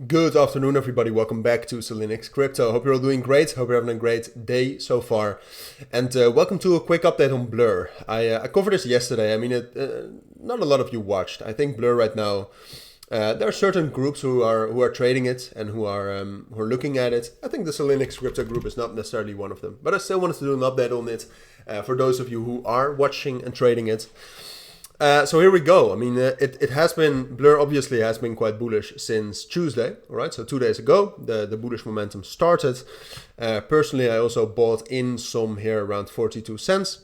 Good afternoon, everybody. Welcome back to Cilinix Crypto. Hope you're all doing great. Hope you're having a great day so far. And welcome to a quick update on Blur. I covered this yesterday. I mean, not a lot of you watched. I think Blur right now, there are certain groups who are trading it and who are looking at it. I think the Cilinix Crypto group is not necessarily one of them, but I still wanted to do an update on it for those of you who are watching and trading it. So here we go. I mean, it has been, Blur obviously has been quite bullish since Tuesday, all right? So 2 days ago, the bullish momentum started. Personally, I also bought in some here around 42 cents.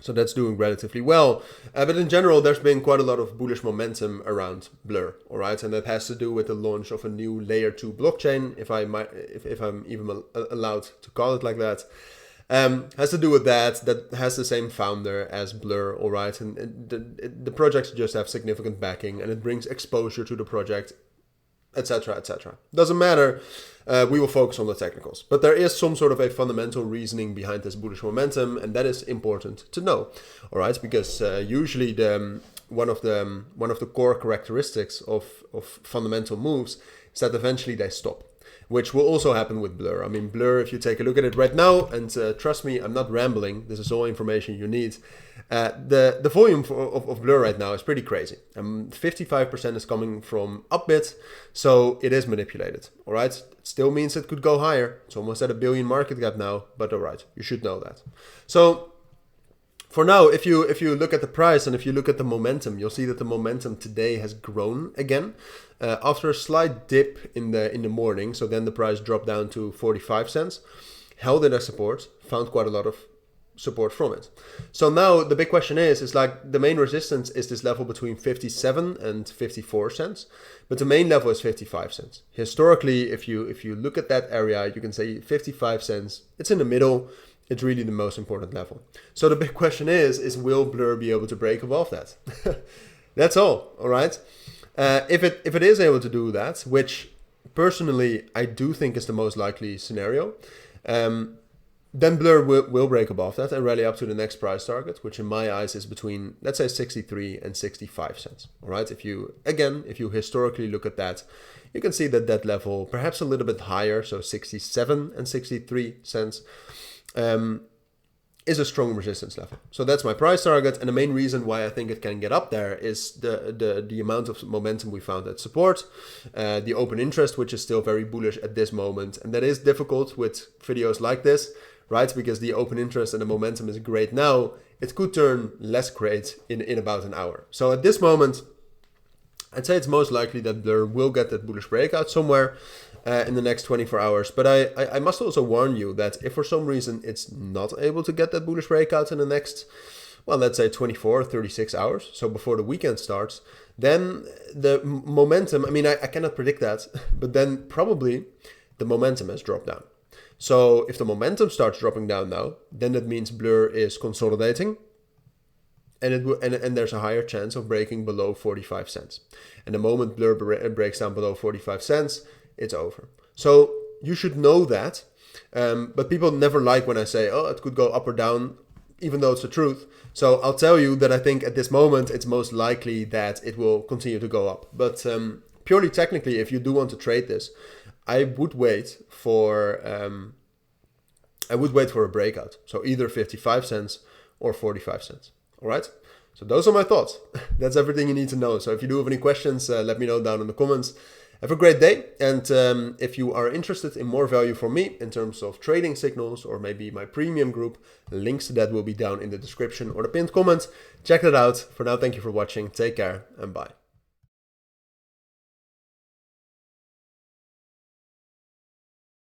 So that's doing relatively well. But in general, there's been quite a lot of bullish momentum around Blur, all right? And that has to do with the launch of a new layer 2 blockchain, if I'm even allowed to call it like that. Has to do with that has the same founder as Blur, all right? And the projects just have significant backing and it brings exposure to the project, etc., etc. Doesn't matter. We will focus on the technicals. But there is some sort of a fundamental reasoning behind this bullish momentum, and that is important to know, all right? Because usually one of the core characteristics of fundamental moves is that eventually they stop, which will also happen with Blur. I mean, Blur, if you take a look at it right now, and trust me, I'm not rambling, this is all information you need. The volume of Blur right now is pretty crazy. 55% is coming from Bybit, so it is manipulated, all right? It still means it could go higher. It's almost at $1 billion market cap now, but all right, you should know that. So for now, if you look at the price and if you look at the momentum, you'll see that the momentum today has grown again after a slight dip in the morning. So then the price dropped down to 45 cents, held it as support, found quite a lot of support from it. So now the big question is like the main resistance is this level between 57 and 54 cents, but the main level is 55 cents. Historically, if you look at that area, you can say 55 cents. It's in the middle. It's really the most important level. So the big question is will Blur be able to break above that? That's all right? If it is able to do that, which personally I do think is the most likely scenario, then Blur will break above that and rally up to the next price target, which in my eyes is between, let's say, 63 and 65 cents. All right? If you historically look at that, you can see that level, perhaps a little bit higher, so 67 and 63 cents, is a strong resistance level. So that's my price target, and the main reason why I think it can get up there is the amount of momentum we found at support, the open interest, which is still very bullish at this moment, and that is difficult with videos like this, right? Because the open interest and the momentum is great now. It could turn less great in about an hour. So at this moment, I'd say it's most likely that Blur will get that bullish breakout somewhere in the next 24 hours. But I must also warn you that if for some reason it's not able to get that bullish breakout in the next, well, let's say 24 or 36 hours, so before the weekend starts, then the momentum, I mean, I cannot predict that, but then probably the momentum has dropped down. So if the momentum starts dropping down now, then that means Blur is consolidating, and there's a higher chance of breaking below 45 cents. And the moment Blur breaks down below 45 cents, it's over. So you should know that. But people never like when I say, oh, it could go up or down, even though it's the truth. So I'll tell you that I think at this moment, it's most likely that it will continue to go up. But purely technically, if you do want to trade this, I would wait for a breakout. So either 55 cents or 45 cents. All right. So those are my thoughts. That's everything you need to know. So if you do have any questions, let me know down in the comments. Have a great day. And if you are interested in more value from me in terms of trading signals or maybe my premium group, links to that will be down in the description or the pinned comment. Check that out. For now, thank you for watching. Take care and bye.